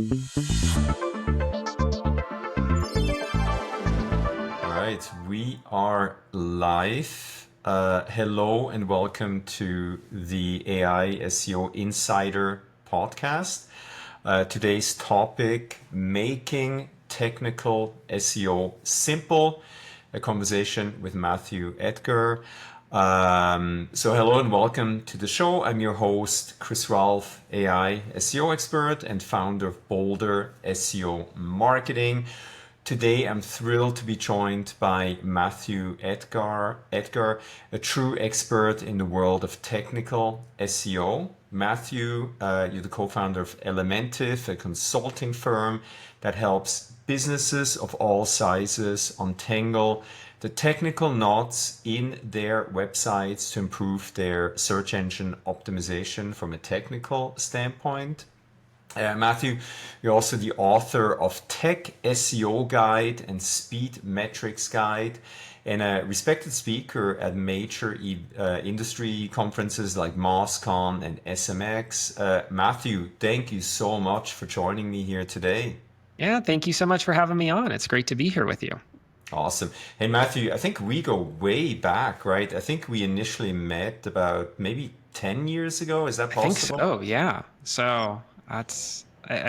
All right, we are live. Hello and welcome to the AI SEO Insider Podcast. Today's topic, making technical SEO simple, a conversation with Matthew Edgar. So hello and welcome to the show. I'm your host, Chris Raulf, AI SEO expert and founder of Bolder SEO Marketing. Today, I'm thrilled to be joined by Matthew Edgar, a true expert in the world of technical SEO. Matthew, you're the co-founder of Elementive, a consulting firm that helps businesses of all sizes untangle the technical knots in their websites to improve their search engine optimization from a technical standpoint. Matthew, you're also the author of Tech SEO Guide and Speed Metrics Guide, and a respected speaker at major industry conferences like MASCON and SMX. Matthew, thank you so much for joining me here today. Yeah, thank you so much for having me on. It's great to be here with you. Awesome. Hey, Matthew, I think we go way back, right? I think we initially met about maybe 10 years ago. Is that possible? I think so, yeah. So I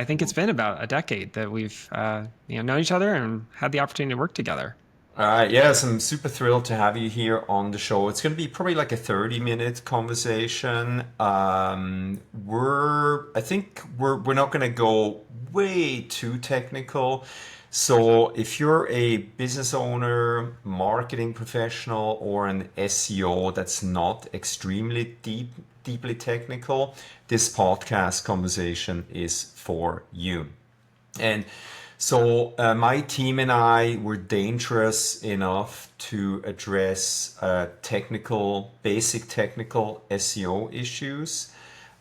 think it's been about a decade that we've known each other and had the opportunity to work together. Yes, I'm super thrilled to have you here on the show. It's going to be probably like a 30-minute conversation. I think we're not going to go way too technical. So if you're a business owner, marketing professional, or an SEO that's not extremely deeply technical, this podcast conversation is for you. And so my team and I were dangerous enough to address basic technical SEO issues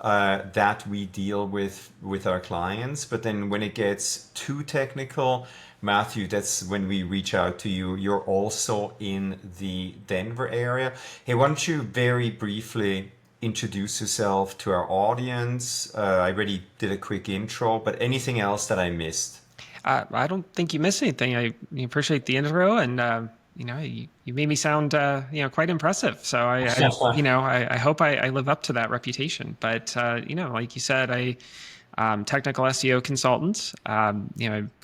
that we deal with our clients. But then when it gets too technical, Matthew, that's when we reach out to you. You're also in the Denver area. Hey, why don't you very briefly introduce yourself to our audience? I already did a quick intro, but anything else that I missed? I don't think you missed anything. I appreciate the intro, and you made me sound quite impressive. So I hope I live up to that reputation. But like you said, technical SEO consultant,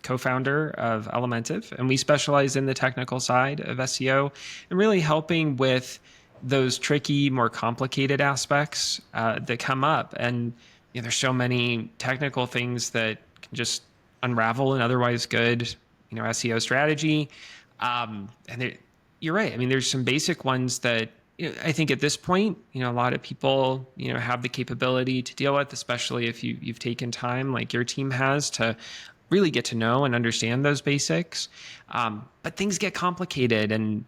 co-founder of Elementive, and we specialize in the technical side of SEO and really helping with those tricky, more complicated aspects that come up. And there's so many technical things that can just unravel an otherwise good, SEO strategy. You're right. I mean, there's some basic ones that I think at this point, a lot of people, have the capability to deal with, especially if you've taken time like your team has to really get to know and understand those basics. But things get complicated, and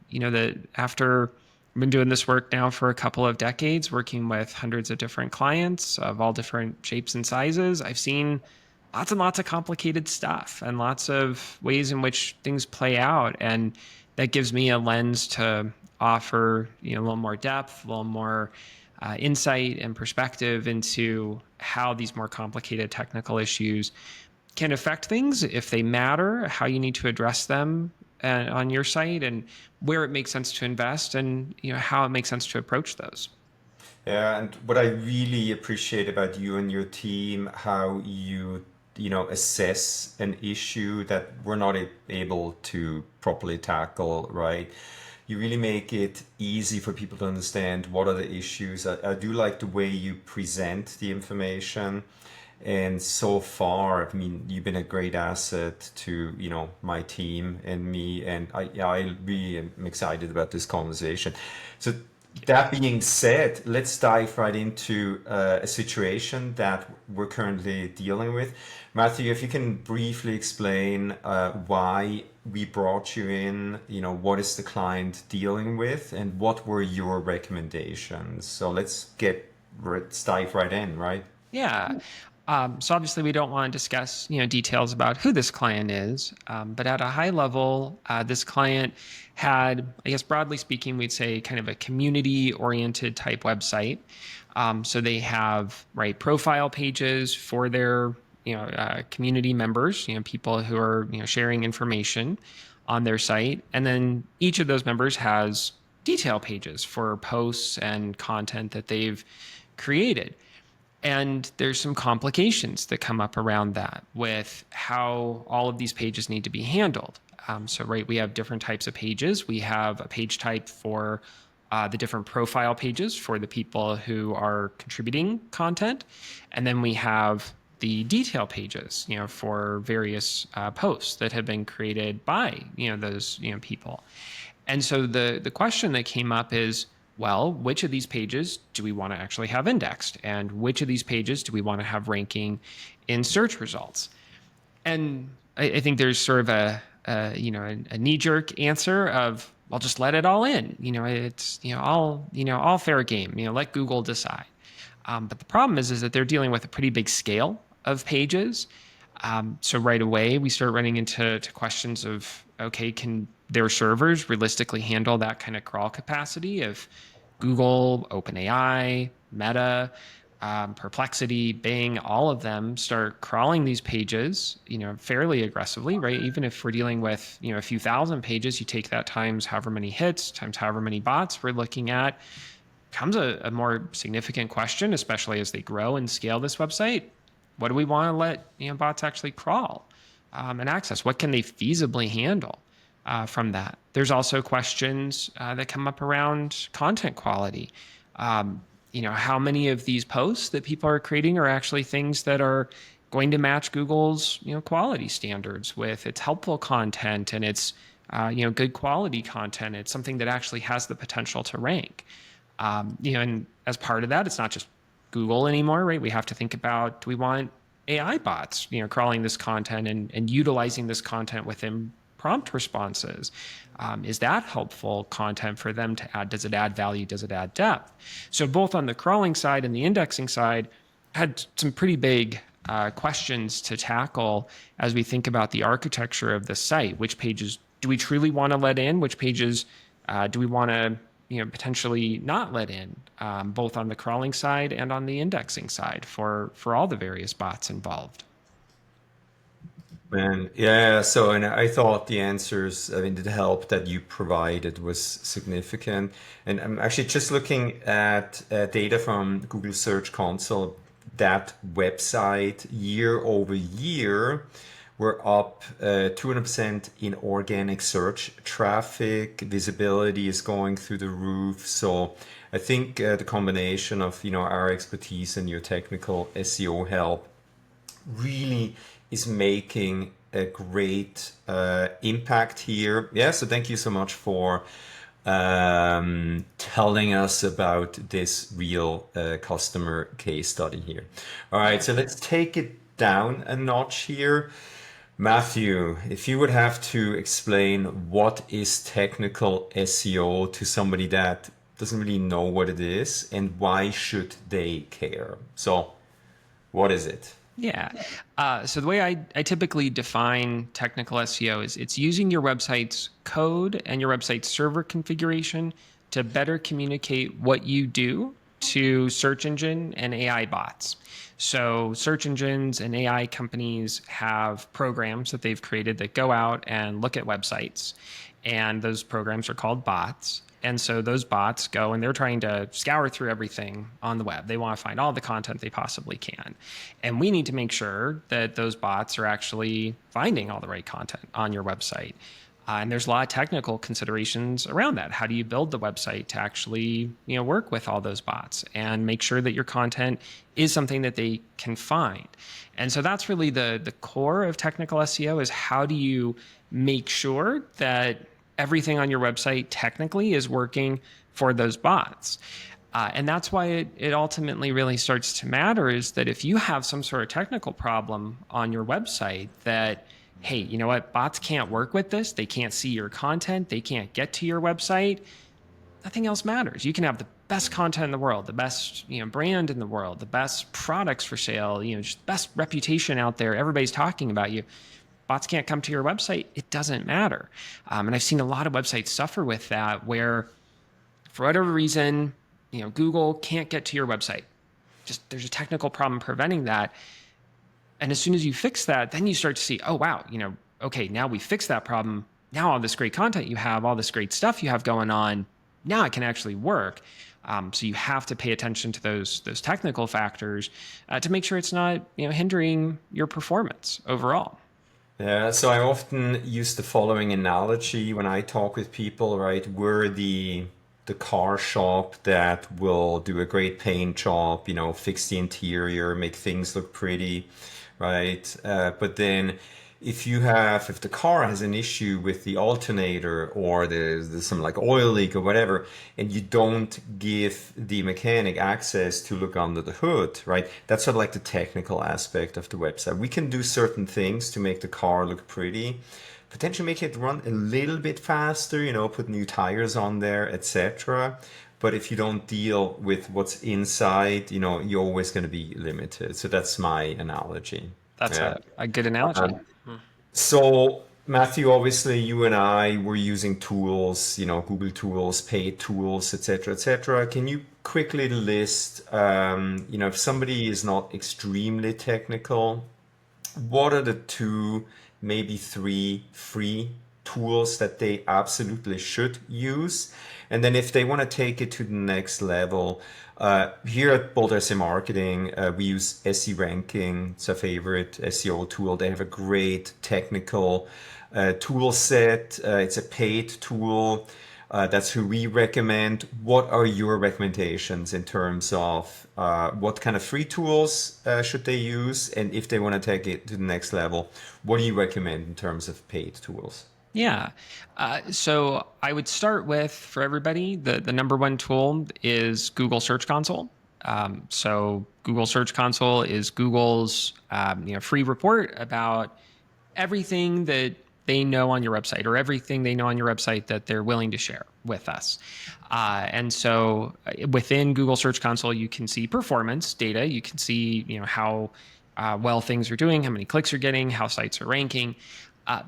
after I've been doing this work now for a couple of decades, working with hundreds of different clients of all different shapes and sizes, I've seen lots and lots of complicated stuff and lots of ways in which things play out. And that gives me a lens to offer, a little more depth, a little more insight and perspective into how these more complicated technical issues can affect things, if they matter, how you need to address them on your site, and where it makes sense to invest, and how it makes sense to approach those. Yeah, and what I really appreciate about you and your team, how you assess an issue that we're not able to properly tackle, right? You really make it easy for people to understand what are the issues. I do like the way you present the information. And so far, I mean, you've been a great asset to, my team and me. And I really am excited about this conversation. So that being said, let's dive right into a situation that we're currently dealing with. Matthew, if you can briefly explain why we brought you in, what is the client dealing with, and what were your recommendations? So let's dive right in, right? Yeah. So obviously we don't want to discuss, details about who this client is, but at a high level, this client had, I guess broadly speaking, we'd say kind of a community-oriented type website. So they have profile pages for their community members, people who are, sharing information on their site. And then each of those members has detail pages for posts and content that they've created. And there's some complications that come up around that with how all of these pages need to be handled. We have different types of pages. We have a page type for the different profile pages for the people who are contributing content. And then we have the detail pages, for various posts that have been created by, those, people. And so the question that came up is, well, which of these pages do we want to actually have indexed? And which of these pages do we want to have ranking in search results? And I think there's sort of a knee-jerk answer of, well, just let it all in. It's, all fair game, let Google decide. But the problem is that they're dealing with a pretty big scale of pages. So right away, we start running into questions of, okay, can their servers realistically handle that kind of crawl capacity if Google, OpenAI, Meta, Perplexity, Bing, all of them start crawling these pages, fairly aggressively, right? Even if we're dealing with, a few thousand pages, you take that times however many hits, times however many bots we're looking at, comes a more significant question, especially as they grow and scale this website. What do we want to let bots actually crawl and access? What can they feasibly handle from that? There's also questions that come up around content quality. How many of these posts that people are creating are actually things that are going to match Google's quality standards with its helpful content and its good quality content. It's something that actually has the potential to rank. And as part of that, it's not just Google anymore, right? We have to think about, do we want AI bots, crawling this content and utilizing this content within prompt responses? Is that helpful content for them to add? Does it add value? Does it add depth? So both on the crawling side and the indexing side, had some pretty big questions to tackle as we think about the architecture of the site. Which pages do we truly want to let in? Which pages do we want to potentially not let in, both on the crawling side and on the indexing side for all the various bots involved? And yeah, so and I thought the answers, the help that you provided was significant. And I'm actually just looking at data from Google Search Console. That website year over year, we're up 200% in organic search traffic. Visibility is going through the roof. So I think the combination of our expertise and your technical SEO help really is making a great impact here. Yeah, so thank you so much for telling us about this real customer case study here. All right, so let's take it down a notch here. Matthew, if you would have to explain what is technical SEO to somebody that doesn't really know what it is and why should they care? So what is it? Yeah. So the way I typically define technical SEO is it's using your website's code and your website's server configuration to better communicate what you do to search engine and AI bots. So search engines and AI companies have programs that they've created that go out and look at websites, and those programs are called bots. And so those bots go and they're trying to scour through everything on the web. They want to find all the content they possibly can. And we need to make sure that those bots are actually finding all the right content on your website. And there's a lot of technical considerations around that. How do you build the website to actually work with all those bots and make sure that your content is something that they can find? And so that's really the core of technical SEO, is how do you make sure that everything on your website technically is working for those bots. And that's why it ultimately really starts to matter, is that if you have some sort of technical problem on your website that, hey, you know what, bots can't work with this, they can't see your content, they can't get to your website, nothing else matters. You can have the best content in the world, the best brand in the world, the best products for sale, just best reputation out there, everybody's talking about you. Bots can't come to your website, it doesn't matter. And I've seen a lot of websites suffer with that, where for whatever reason, Google can't get to your website. Just there's a technical problem preventing that. And as soon as you fix that, then you start to see, oh, wow, okay, now we fixed that problem. Now all this great content you have, all this great stuff you have going on, now it can actually work. So you have to pay attention to those technical factors to make sure it's not hindering your performance overall. Yeah, so I often use the following analogy when I talk with people, right? We're the car shop that will do a great paint job, fix the interior, make things look pretty, right? But then if the car has an issue with the alternator or there's some like oil leak or whatever, and you don't give the mechanic access to look under the hood, right? That's sort of like the technical aspect of the website. We can do certain things to make the car look pretty, potentially make it run a little bit faster, put new tires on there, etc. But if you don't deal with what's inside, you're always going to be limited. So that's my analogy. That's Yeah. a good analogy. So, Matthew, obviously, you and I were using tools, Google tools, paid tools, etc., etc. Can you quickly list, if somebody is not extremely technical, what are the two, maybe three free tools that they absolutely should use? And then if they want to take it to the next level, here at Bold SEO Marketing, we use SE Ranking. It's our favorite SEO tool. They have a great technical tool set. It's a paid tool. That's who we recommend. What are your recommendations in terms of what kind of free tools should they use? And if they want to take it to the next level, what do you recommend in terms of paid tools? Yeah. So I would start with, for everybody, the number one tool is Google Search Console. So Google Search Console is Google's free report about everything that they know on your website, or everything they know on your website that they're willing to share with us. And so within Google Search Console, you can see performance data. You can see how well things are doing, how many clicks you're getting, how sites are ranking.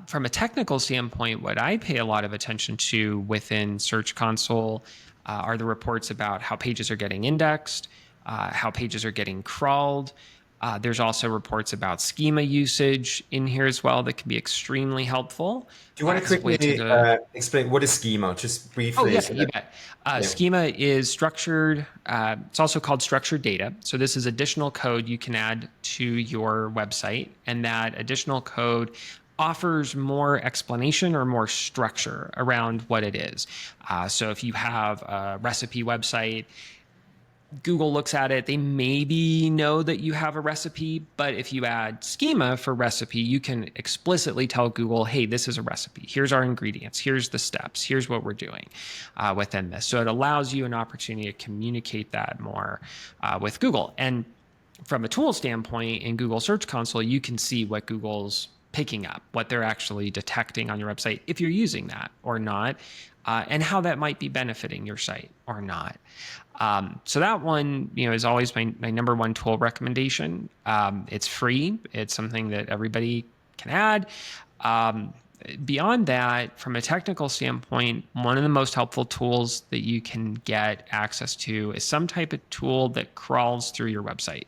From a technical standpoint, what I pay a lot of attention to within Search Console are the reports about how pages are getting indexed, how pages are getting crawled. There's also reports about schema usage in here as well that can be extremely helpful. Do you want to quickly explain what is schema, just briefly? Oh, yeah, you bet. Schema is structured, it's also called structured data. So this is additional code you can add to your website, and that additional code offers more explanation or more structure around what it is. So if you have a recipe website, Google looks at it, they maybe know that you have a recipe, but if you add schema for recipe, you can explicitly tell Google, hey, this is a recipe. Here's our ingredients. Here's the steps. Here's what we're doing within this. So it allows you an opportunity to communicate that more with Google. And from a tool standpoint, in Google Search Console, you can see what Google's picking up, what they're actually detecting on your website, if you're using that or not, and how that might be benefiting your site or not. So that one, is always my number one tool recommendation. It's free. It's something that everybody can add. Beyond that, from a technical standpoint, one of the most helpful tools that you can get access to is some type of tool that crawls through your website.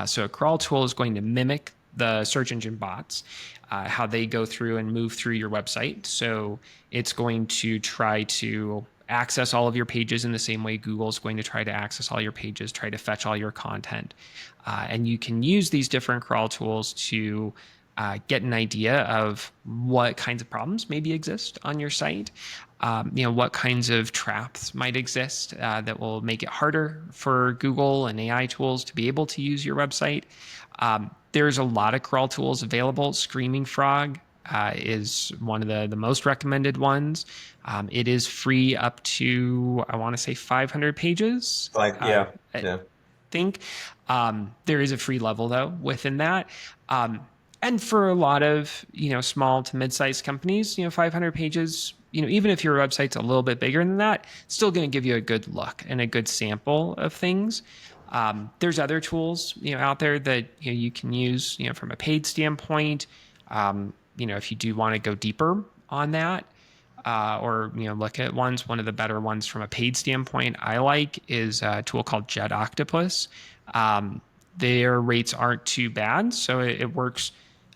So a crawl tool is going to mimic the search engine bots, how they go through and move through your website. So it's going to try to access all of your pages in the same way Google is going to try to access all your pages, try to fetch all your content. And you can use these different crawl tools to get an idea of what kinds of problems maybe exist on your site, what kinds of traps might exist that will make it harder for Google and AI tools to be able to use your website. There's a lot of crawl tools available. Screaming Frog is one of the most recommended ones. It is free up to, I want to say 500 pages. I think there is a free level though within that. And for a lot of, small to mid-sized companies, 500 pages, even if your website's a little bit bigger than that, it's still going to give you a good look and a good sample of things. There's other tools, out there that you can use, from a paid standpoint. If you do want to go deeper on that, or look at ones. One of the better ones from a paid standpoint I like is a tool called Jet Octopus. their rates aren't too bad. So it works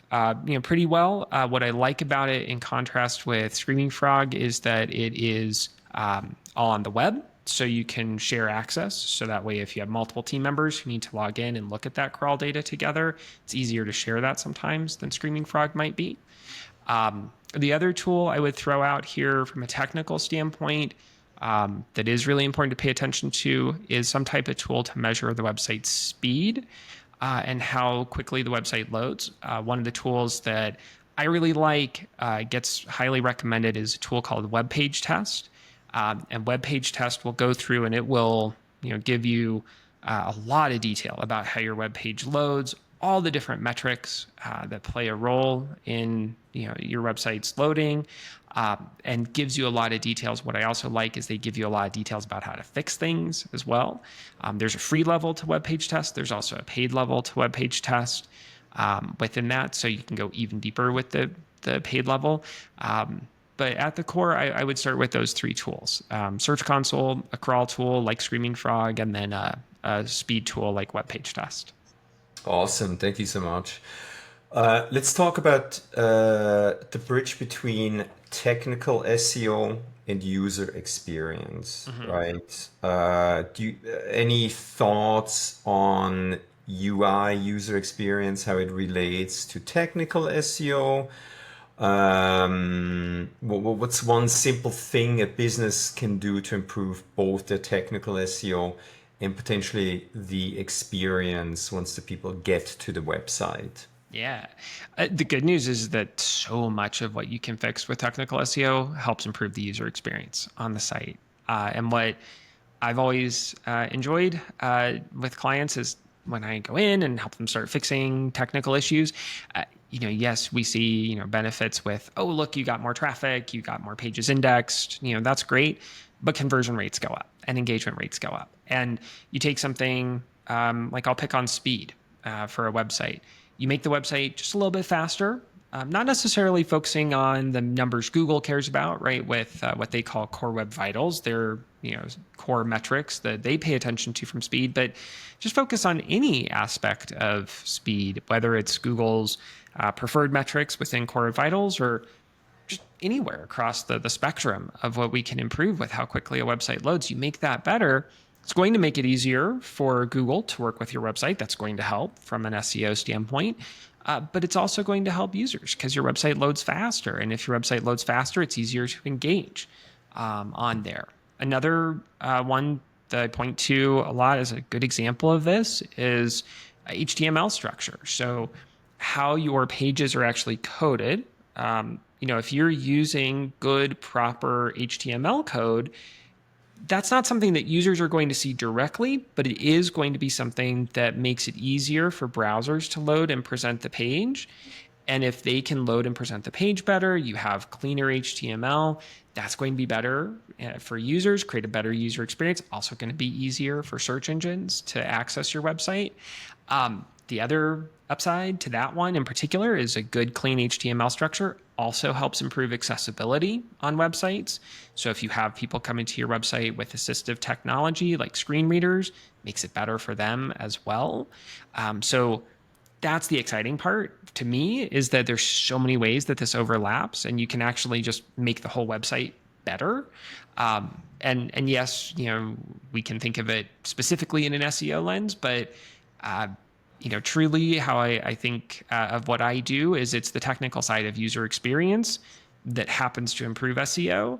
pretty well. What I like about it in contrast with Screaming Frog is that it is all on the web. So you can share access. So that way, if you have multiple team members who need to log in and look at that crawl data together, it's easier to share that sometimes than Screaming Frog might be. The other tool I would throw out here from a technical standpoint that is really important to pay attention to is some type of tool to measure the website's speed and how quickly the website loads. One of the tools that I really like, gets highly recommended, is a tool called Web Page Test. And Web Page Test will go through and it will give you a lot of detail about how your web page loads, all the different metrics that play a role in your website's loading, and gives you a lot of details. What I also like is they give you a lot of details about how to fix things as well. There's a free level to Web Page Test. There's also a paid level to Web Page Test within that, so you can go even deeper with the paid level. But at the core, I would start with those three tools: Search Console, a crawl tool like Screaming Frog, and then a speed tool like Web Page Test. Awesome. Thank you so much. Let's talk about the bridge between technical SEO and user experience, right? Any thoughts on UI, user experience, how it relates to technical SEO? What's one simple thing a business can do to improve both the technical SEO and potentially the experience once the people get to the website? Yeah. The good news is that so much of what you can fix with technical SEO helps improve the user experience on the site. And what I've always enjoyed with clients is when I go in and help them start fixing technical issues, yes, we see, benefits with, oh, look, you got more traffic, you got more pages indexed, that's great, but conversion rates go up and engagement rates go up. And you take something like, I'll pick on speed for a website. You make the website just a little bit faster, not necessarily focusing on the numbers Google cares about, right? With what they call core web vitals, their core metrics that they pay attention to from speed, but just focus on any aspect of speed, whether it's Google's preferred metrics within core web vitals or just anywhere across the spectrum of what we can improve with how quickly a website loads. You make that better. It's going to make it easier for Google to work with your website. That's going to help from an SEO standpoint. But it's also going to help users because your website loads faster. And if your website loads faster, it's easier to engage on there. Another one that I point to a lot as a good example of this is HTML structure. So how your pages are actually coded. If you're using good, proper HTML code, that's not something that users are going to see directly, but it is going to be something that makes it easier for browsers to load and present the page. And if they can load and present the page better, you have cleaner HTML, that's going to be better for users, create a better user experience. Also going to be easier for search engines to access your website. The other upside to that one in particular is a good, clean HTML structure also helps improve accessibility on websites. So if you have people coming to your website with assistive technology like screen readers, makes it better for them as well. So that's the exciting part to me, is that there's so many ways that this overlaps and you can actually just make the whole website better. And yes, we can think of it specifically in an SEO lens, but truly how I think of what I do is it's the technical side of user experience that happens to improve SEO.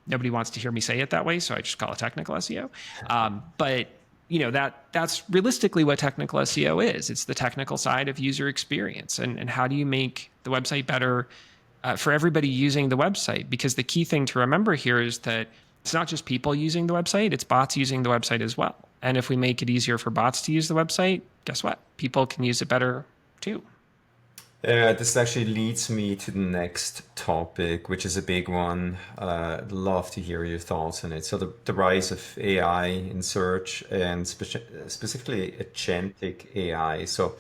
Nobody wants to hear me say it that way, so I just call it technical SEO. But that's realistically what technical SEO is. It's the technical side of user experience and how do you make the website better for everybody using the website? Because the key thing to remember here is that it's not just people using the website, it's bots using the website as well. And if we make it easier for bots to use the website, guess what? People can use it better too. This actually leads me to the next topic, which is a big one. I'd love to hear your thoughts on it. So the rise of AI in search and specifically agentic AI. So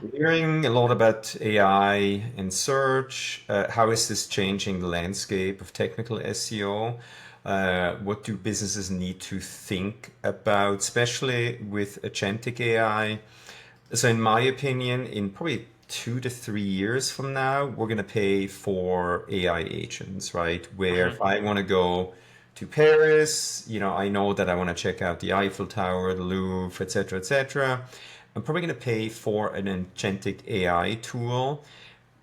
we're hearing a lot about AI in search. How is this changing the landscape of technical SEO? What do businesses need to think about, especially with agentic AI? So in my opinion, in probably 2 to 3 years from now, we're going to pay for AI agents, right? Where if I want to go to Paris, I know that I want to check out the Eiffel Tower, the Louvre, etc., etc. I'm probably going to pay for an agentic AI tool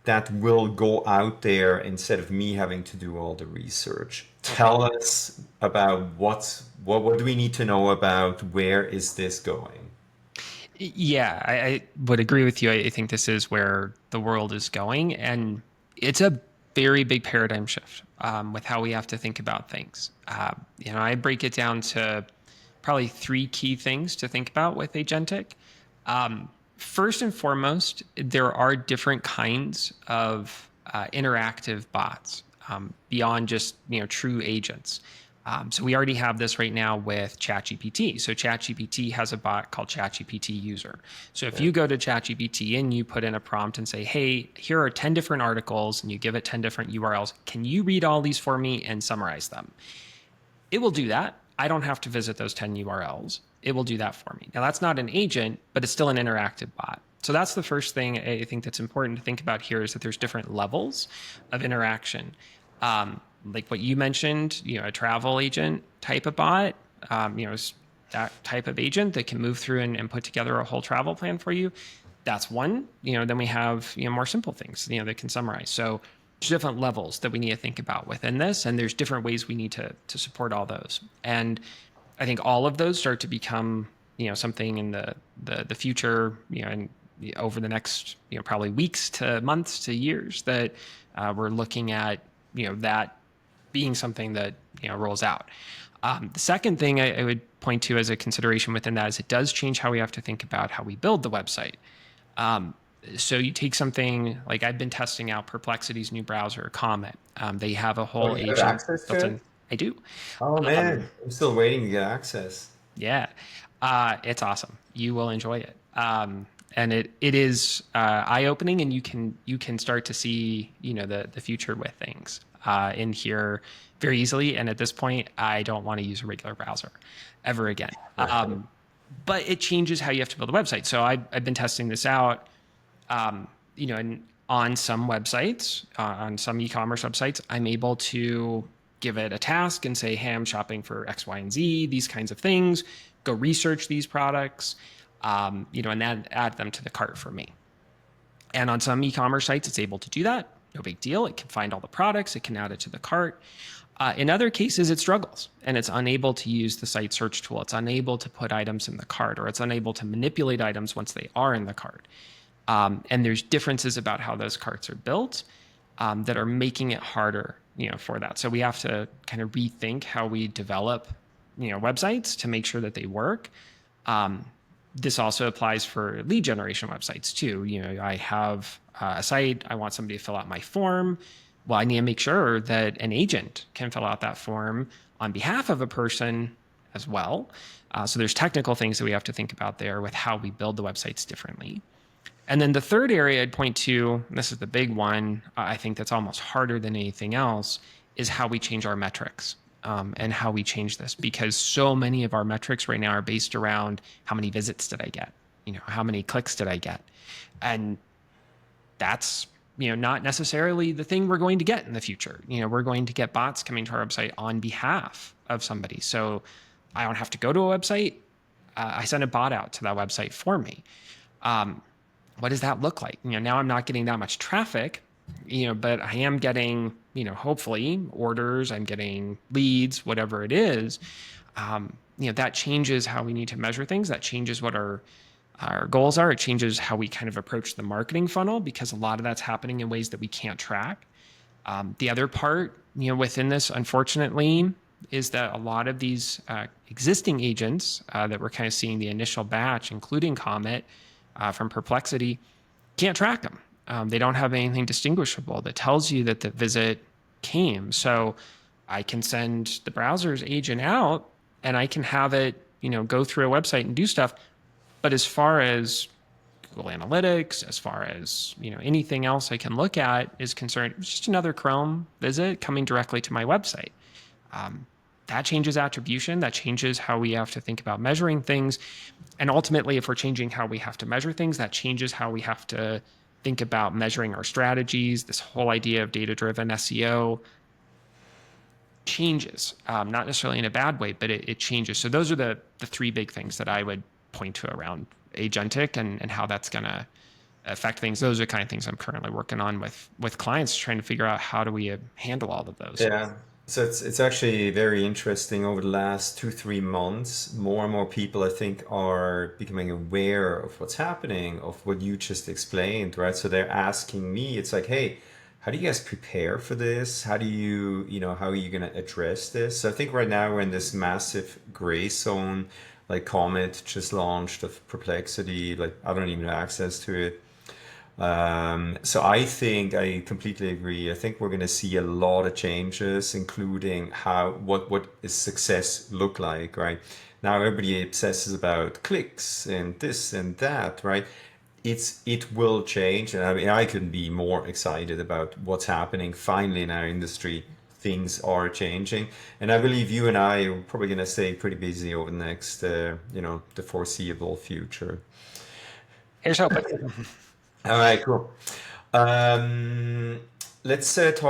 that will go out there instead of me having to do all the research. Okay. Tell us about what do we need to know about where is this going? Yeah, I would agree with you. I think this is where the world is going, and it's a very big paradigm shift with how we have to think about things. I break it down to probably three key things to think about with agentic. First and foremost, there are different kinds of interactive bots beyond just true agents. So we already have this right now with ChatGPT. So ChatGPT has a bot called ChatGPT User. So if you go to ChatGPT and you put in a prompt and say, hey, here are 10 different articles, and you give it 10 different URLs, can you read all these for me and summarize them? It will do that. I don't have to visit those 10 URLs. It will do that for me. Now, that's not an agent, but it's still an interactive bot. So that's the first thing I think that's important to think about here is that there's different levels of interaction. Like what you mentioned, a travel agent type of bot, that type of agent that can move through and put together a whole travel plan for you. That's one. Then we have more simple things that can summarize. So there's different levels that we need to think about within this, and there's different ways we need to support all those. And I think all of those start to become something in the future, and over the next probably weeks to months to years that we're looking at that being something that rolls out. The second thing I would point to as a consideration within that is it does change how we have to think about how we build the website. So you take something like I've been testing out Perplexity's new browser, Comet. They have a whole You have agent access built to in. it? I do. Oh Um, man, I'm still waiting to get access. yeah, it's awesome. You will enjoy it. And it is eye-opening, and you can start to see the future with things in here very easily. And at this point, I don't want to use a regular browser ever again. But it changes how you have to build a website. So I've been testing this out, and on some websites, on some e-commerce websites, I'm able to give it a task and say, hey, I'm shopping for X, Y, and Z, these kinds of things. Go research these products, and then add them to the cart for me. And on some e-commerce sites, it's able to do that. No big deal. It can find all the products. It can add it to the cart. In other cases, it struggles and it's unable to use the site search tool. It's unable to put items in the cart, or it's unable to manipulate items once they are in the cart. And there's differences about how those carts are built that are making it harder, for that. So we have to kind of rethink how we develop, websites to make sure that they work. This also applies for lead generation websites too. I have a site, I want somebody to fill out my form. Well, I need to make sure that an agent can fill out that form on behalf of a person as well. So there's technical things that we have to think about there with how we build the websites differently. And then the third area I'd point to, and this is the big one, I think that's almost harder than anything else, is how we change our metrics. And how we change this, because so many of our metrics right now are based around how many visits did I get, how many clicks did I get, and that's not necessarily the thing we're going to get in the future. We're going to get bots coming to our website on behalf of somebody, so I don't have to go to a website. I send a bot out to that website for me. What does that look like? Now I'm not getting that much traffic, but I am getting, hopefully orders, I'm getting leads, whatever it is. That changes how we need to measure things. That changes what our goals are. It changes how we kind of approach the marketing funnel, because a lot of that's happening in ways that we can't track. The other part, within this, unfortunately, is that a lot of these existing agents that we're kind of seeing the initial batch, including Comet from Perplexity, can't track them. They don't have anything distinguishable that tells you that the visit came. So I can send the browser's agent out and I can have it, go through a website and do stuff. But as far as Google Analytics, as far as, anything else I can look at is concerned, it's just another Chrome visit coming directly to my website. that changes attribution. That changes how we have to think about measuring things. And ultimately, if we're changing how we have to measure things, that changes how we have to think about measuring our strategies. This whole idea of data-driven SEO changes, not necessarily in a bad way, but it changes. So those are the three big things that I would point to around agentic and how that's going to affect things. Those are the kind of things I'm currently working on with clients, trying to figure out how do we handle all of those. Yeah. So it's actually very interesting. Over the last 2, 3 months, more and more people I think are becoming aware of what's happening, of what you just explained, right? So they're asking me, it's like, hey, how do you guys prepare for this? How do you, how are you going to address this? So I think right now we're in this massive gray zone, like Comet just launched of Perplexity, like I don't even have access to it. So I think I completely agree. I think we're going to see a lot of changes, including what is success look like, right? Now everybody obsesses about clicks and this and that, right? It will change, and I mean I couldn't be more excited about what's happening finally in our industry. Things are changing, and I believe you and I are probably going to stay pretty busy over the next, the foreseeable future. Here's hoping. All right, cool. Um, let's take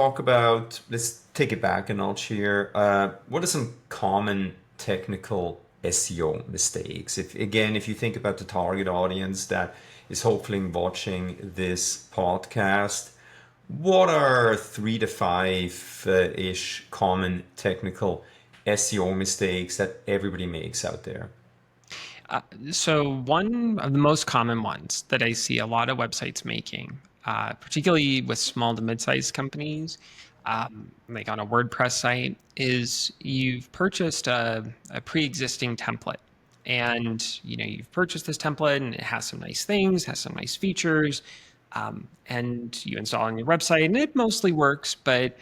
it back a notch here. What are some common technical SEO mistakes? If you think about the target audience that is hopefully watching this podcast, what are 3 to 5 ish common technical SEO mistakes that everybody makes out there? So one of the most common ones that I see a lot of websites making, particularly with small to mid-sized companies, like on a WordPress site, is you've purchased a pre-existing template. And you've purchased this template and it has some nice things, has some nice features, and you install on your website and it mostly works. But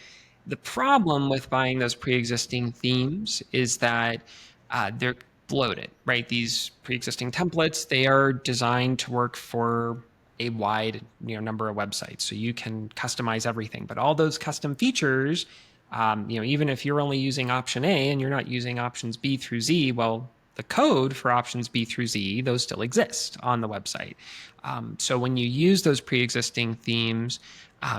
the problem with buying those pre-existing themes is that they're bloated, right? These pre-existing templates, they are designed to work for a wide number of websites. So you can customize everything, but all those custom features, even if you're only using option A and you're not using options B through Z, well, the code for options B through Z, those still exist on the website. So when you use those pre-existing themes,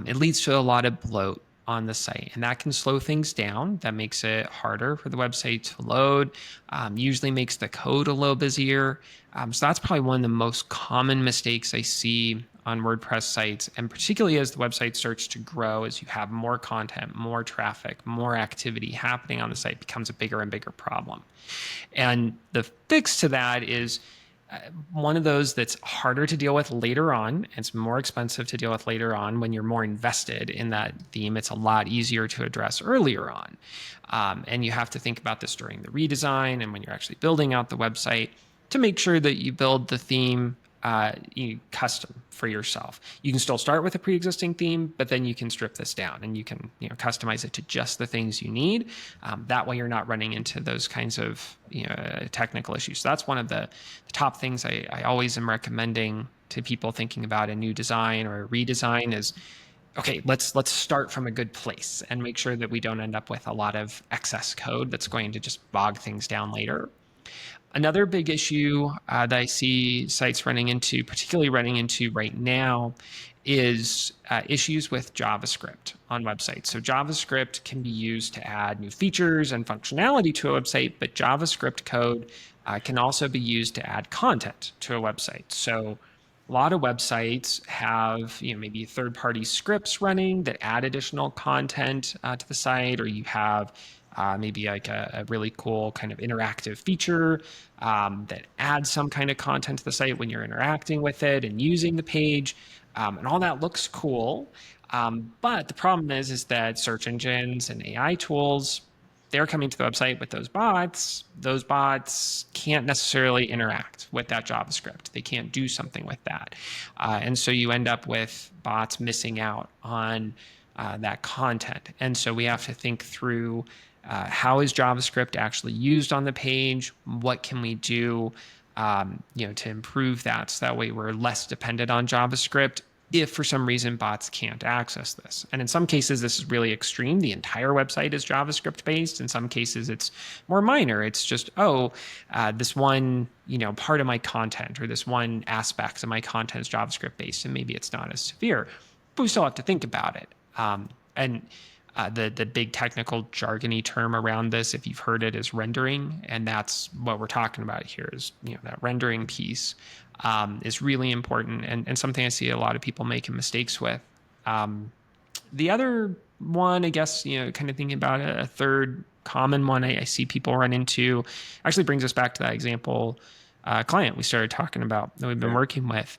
it leads to a lot of bloat on the site, and that can slow things down. That makes it harder for the website to load, usually makes the code a little busier. So that's probably one of the most common mistakes I see on WordPress sites, and particularly as the website starts to grow, as you have more content, more traffic, more activity happening on the site, becomes a bigger and bigger problem. And the fix to that is one of those that's harder to deal with later on. It's more expensive to deal with later on when you're more invested in that theme. It's a lot easier to address earlier on. And you have to think about this during the redesign and when you're actually building out the website to make sure that you build the theme custom for yourself. You can still start with a pre-existing theme, but then you can strip this down and you can customize it to just the things you need. That way you're not running into those kinds of technical issues. So that's one of the top things I always am recommending to people thinking about a new design or a redesign is, okay, let's start from a good place and make sure that we don't end up with a lot of excess code that's going to just bog things down later. Another big issue that I see sites particularly running into right now, is issues with JavaScript on websites. So JavaScript can be used to add new features and functionality to a website, but JavaScript code can also be used to add content to a website. So a lot of websites have maybe third-party scripts running that add additional content to the site, or you have maybe like a really cool kind of interactive feature that adds some kind of content to the site when you're interacting with it and using the page. And all that looks cool. But the problem is that search engines and AI tools, they're coming to the website with those bots. Those bots can't necessarily interact with that JavaScript. They can't do something with that. And so you end up with bots missing out on that content. And so we have to think through how is JavaScript actually used on the page? What can we do to improve that, so that way we're less dependent on JavaScript if for some reason bots can't access this. And in some cases, this is really extreme. The entire website is JavaScript based. In some cases, it's more minor. It's just, this one, part of my content or this one aspect of my content is JavaScript based, and maybe it's not as severe, but we still have to think about it. The big technical jargony term around this, if you've heard it, is rendering. And that's what we're talking about here is, that rendering piece is really important and something I see a lot of people making mistakes with. The other one, I guess, kind of thinking about a third common one I see people run into actually brings us back to that example client we started talking about that we've been working with.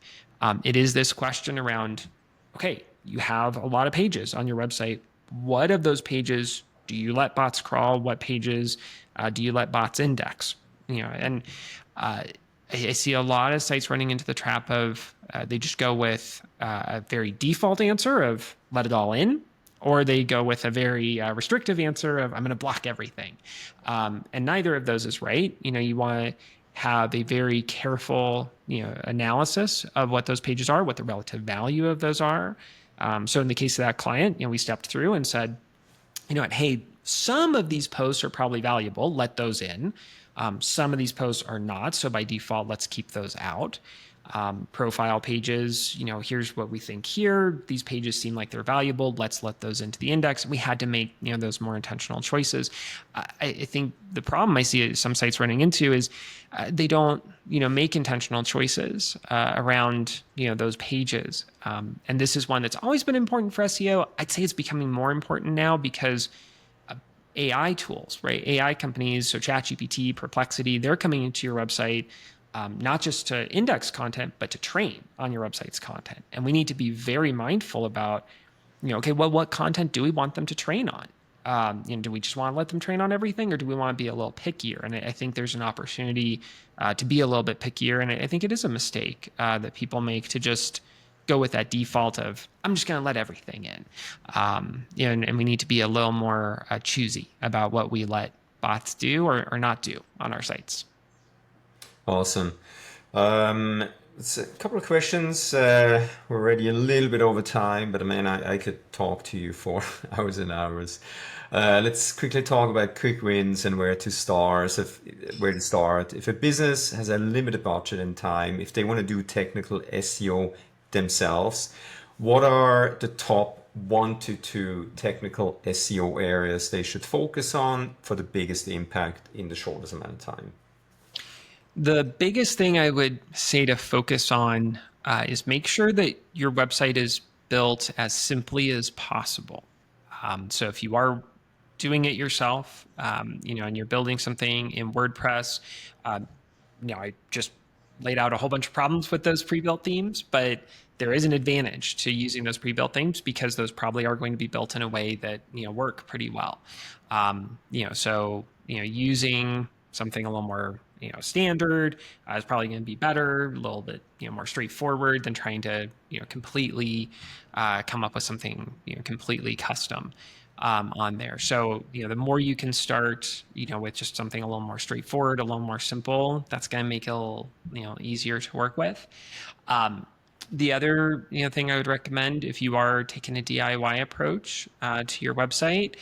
It is this question around, okay, you have a lot of pages on your website. What of those pages do you let bots crawl? What pages do you let bots index? I see a lot of sites running into the trap of they just go with a very default answer of let it all in, or they go with a very restrictive answer of I'm going to block everything. And neither of those is right. You want to have a very careful analysis of what those pages are, what the relative value of those are. So in the case of that client, we stepped through and said, hey, some of these posts are probably valuable. Let those in. Some of these posts are not. So by default, let's keep those out. Profile pages, here's what we think here. These pages seem like they're valuable. Let's let those into the index. We had to make, those more intentional choices. I think the problem I see some sites running into is they don't, make intentional choices around, those pages. And this is one that's always been important for SEO. I'd say it's becoming more important now because AI tools, right? AI companies, so ChatGPT, Perplexity, they're coming into your website not just to index content, but to train on your website's content. And we need to be very mindful about, what content do we want them to train on? Do we just want to let them train on everything, or do we want to be a little pickier? And I think there's an opportunity to be a little bit pickier. And I think it is a mistake that people make to just go with that default of I'm just going to let everything in. And we need to be a little more choosy about what we let bots do or not do on our sites. Awesome. It's a couple of questions. We're already a little bit over time, but man, I could talk to you for hours and hours. Let's quickly talk about quick wins and where to start. If a business has a limited budget and time, if they want to do technical SEO themselves, what are the top 1 to 2 technical SEO areas they should focus on for the biggest impact in the shortest amount of time? The biggest thing I would say to focus on is make sure that your website is built as simply as possible. So if you are doing it yourself, and you're building something in WordPress, I just laid out a whole bunch of problems with those pre-built themes, but there is an advantage to using those pre-built themes because those probably are going to be built in a way that work pretty well. So using something a little more standard is probably going to be better, a little bit more straightforward than trying to completely come up with something completely custom on there. So the more you can start with just something a little more straightforward, a little more simple, that's going to make it a little easier to work with. The other thing I would recommend if you are taking a DIY approach to your website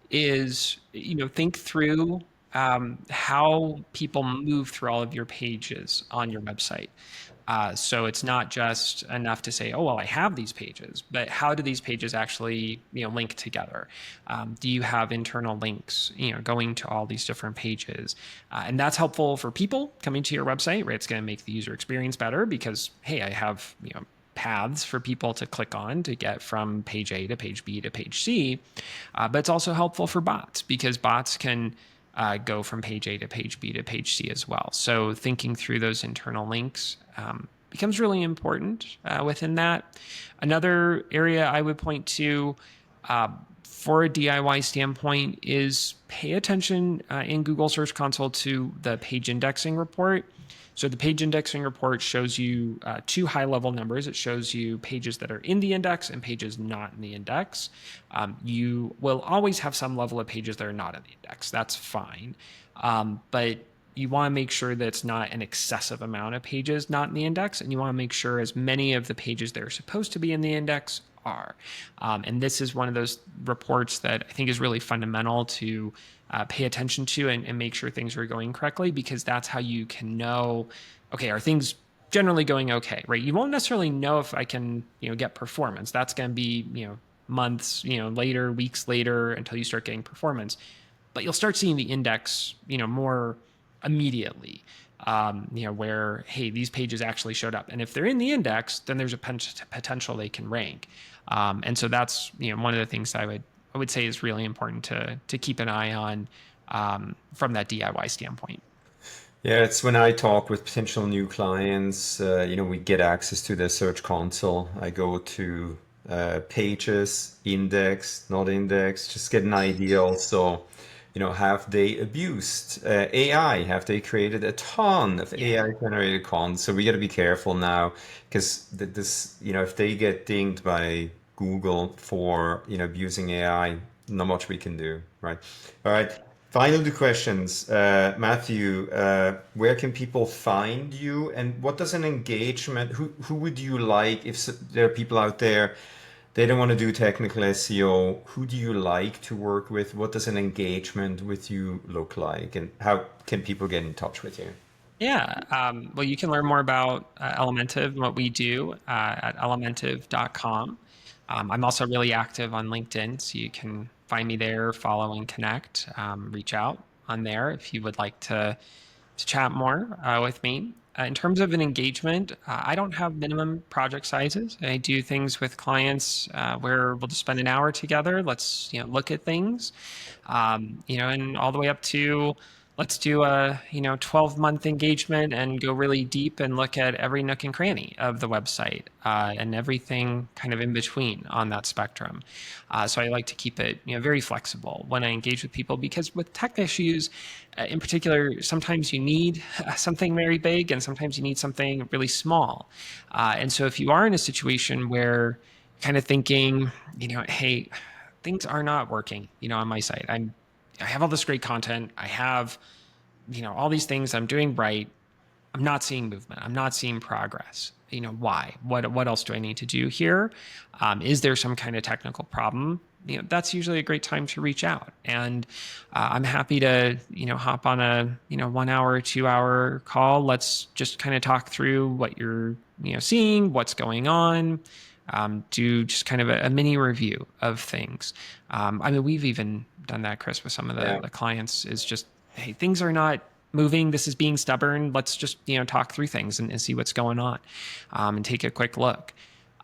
is think through how people move through all of your pages on your website. So it's not just enough to say, oh, well, I have these pages, but how do these pages actually, link together? Do you have internal links, going to all these different pages? And that's helpful for people coming to your website, right? It's going to make the user experience better because, hey, I have, paths for people to click on to get from page A to page B to page C. But it's also helpful for bots because bots can go from page A to page B to page C as well. So thinking through those internal links becomes really important within that. Another area I would point to for a DIY standpoint is pay attention in Google Search Console to the page indexing report. So the page indexing report shows you 2 high-level numbers. It shows you pages that are in the index and pages not in the index. You will always have some level of pages that are not in the index. That's fine. But you want to make sure that it's not an excessive amount of pages not in the index, and you want to make sure as many of the pages that are supposed to be in the index are. And this is one of those reports that I think is really fundamental to pay attention to and make sure things are going correctly, because that's how you can know, okay, are things generally going okay, right? You won't necessarily know if I can, get performance. That's going to be, months, later, weeks later, until you start getting performance. But you'll start seeing the index, more immediately, where, hey, these pages actually showed up. And if they're in the index, then there's a potential they can rank. And so that's, one of the things I would say is really important to keep an eye on from that DIY standpoint. Yeah, it's when I talk with potential new clients, we get access to their search console. I go to pages, index, not index, just get an idea also, have they abused AI? Have they created a ton of AI generated content? So we got to be careful now, because this, if they get dinged by Google for, abusing AI, not much we can do, right? All right. Final two questions. Matthew, where can people find you, and what does an engagement, who would you like, if there are people out there, they don't want to do technical SEO, who do you like to work with? What does an engagement with you look like, and how can people get in touch with you? Yeah. Well, you can learn more about Elementive and what we do at elementive.com. I'm also really active on LinkedIn, so you can find me there, follow and connect, reach out on there if you would like to chat more with me. In terms of an engagement, I don't have minimum project sizes. I do things with clients where we'll just spend an hour together. Let's look at things, and all the way up to let's do a 12-month engagement and go really deep and look at every nook and cranny of the website and everything kind of in between on that spectrum. So I like to keep it very flexible when I engage with people, because with tech issues in particular, sometimes you need something very big and sometimes you need something really small. And so if you are in a situation where kind of thinking, hey, things are not working, on my site. I have all this great content. I have, all these things I'm doing right. I'm not seeing movement. I'm not seeing progress. Why? What else do I need to do here? Is there some kind of technical problem? That's usually a great time to reach out. And I'm happy to, hop on a, 1 hour, 2 hour call. Let's just kind of talk through what you're, seeing, what's going on. Do just kind of a mini review of things. We've even done that, Chris, with some of the clients, is just, hey, things are not moving. This is being stubborn. Let's just, talk through things and see what's going on, and take a quick look.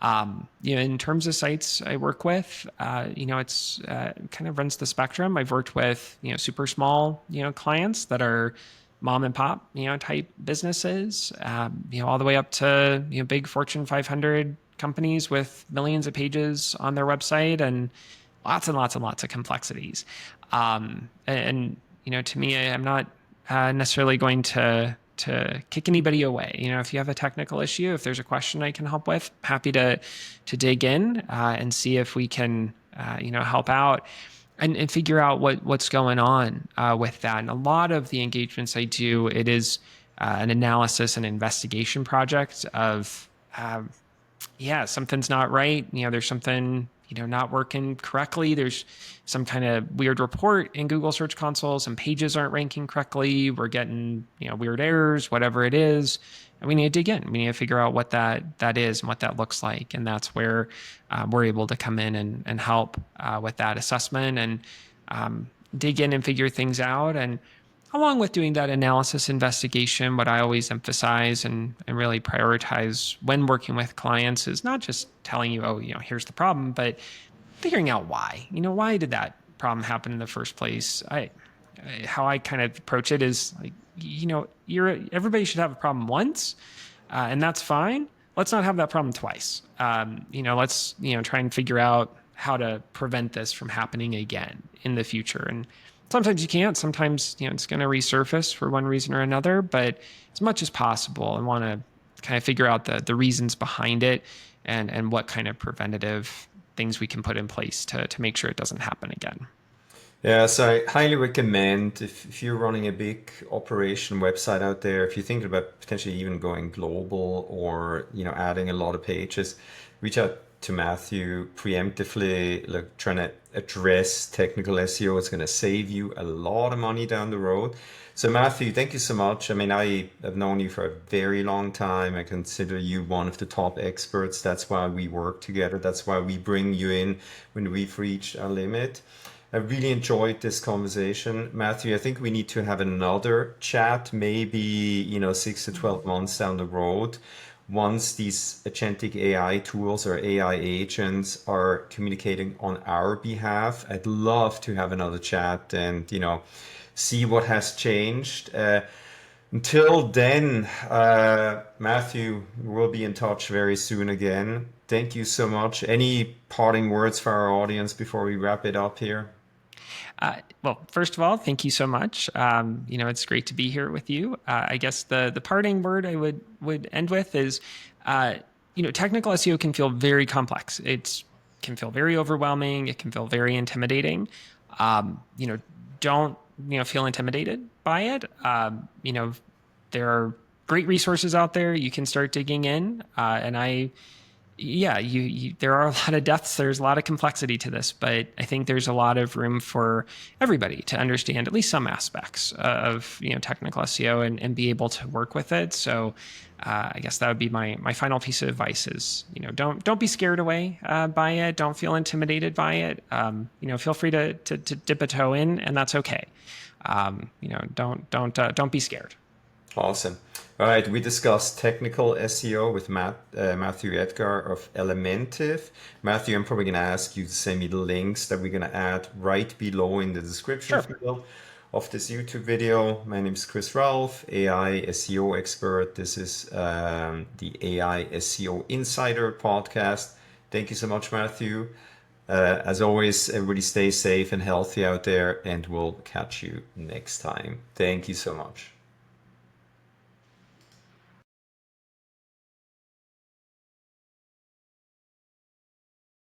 In terms of sites I work with, it's kind of runs the spectrum. I've worked with, super small, clients that are mom and pop, type businesses, all the way up to, big Fortune 500 companies with millions of pages on their website and lots and lots and lots of complexities. To me, I'm not necessarily going to kick anybody away. If you have a technical issue, if there's a question I can help with, happy to dig in and see if we can, help out and figure out what's going on with that. And a lot of the engagements I do, it is an analysis and investigation project of, something's not right. There's something, not working correctly. There's some kind of weird report in Google Search Console. Some pages aren't ranking correctly. We're getting, weird errors, whatever it is. And we need to dig in. We need to figure out what that is and what that looks like. And that's where we're able to come in and help with that assessment and dig in and figure things out. And along with doing that analysis investigation, what I always emphasize and really prioritize when working with clients is not just telling you, here's the problem, but figuring out why. Why did that problem happen in the first place? How I kind of approach it is like, everybody should have a problem once, and that's fine. Let's not have that problem twice. Let's try and figure out how to prevent this from happening again in the future. And sometimes you can't. Sometimes it's going to resurface for one reason or another. But as much as possible, I want to kind of figure out the reasons behind it and what kind of preventative things we can put in place to make sure it doesn't happen again. Yeah, so I highly recommend if you're running a big operation website out there, if you're thinking about potentially even going global or adding a lot of pages, reach out to Matthew preemptively, like trying to address technical SEO. It's going to save you a lot of money down the road. So Matthew, thank you so much. I mean, I have known you for a very long time. I consider you one of the top experts. That's why we work together. That's why we bring you in when we've reached our limit. I really enjoyed this conversation. Matthew, I think we need to have another chat, maybe, 6 to 12 months down the road, once these agentic AI tools or AI agents are communicating on our behalf. I'd love to have another chat and, see what has changed. Until then, Matthew, we'll be in touch very soon again. Thank you so much. Any parting words for our audience before we wrap it up here? Well, first of all, thank you so much. It's great to be here with you. I guess the parting word I would end with is, technical SEO can feel very complex. It can feel very overwhelming. It can feel very intimidating. Don't feel intimidated by it. There are great resources out there. You can start digging in, there are a lot of depths. There's a lot of complexity to this, but I think there's a lot of room for everybody to understand at least some aspects of technical SEO and be able to work with it. So I guess that would be my final piece of advice is don't be scared away by it. Don't feel intimidated by it. Feel free to dip a toe in, and that's okay. Don't be scared. Awesome. All right, we discussed technical SEO with Matthew Edgar of Elementive. Matthew, I'm probably going to ask you to send me the links that we're going to add right below in the description Sure. field of this YouTube video. My name is Chris Raulf, AI SEO expert. This is the AI SEO Insider Podcast. Thank you so much, Matthew. As always, everybody stay safe and healthy out there, and we'll catch you next time. Thank you so much.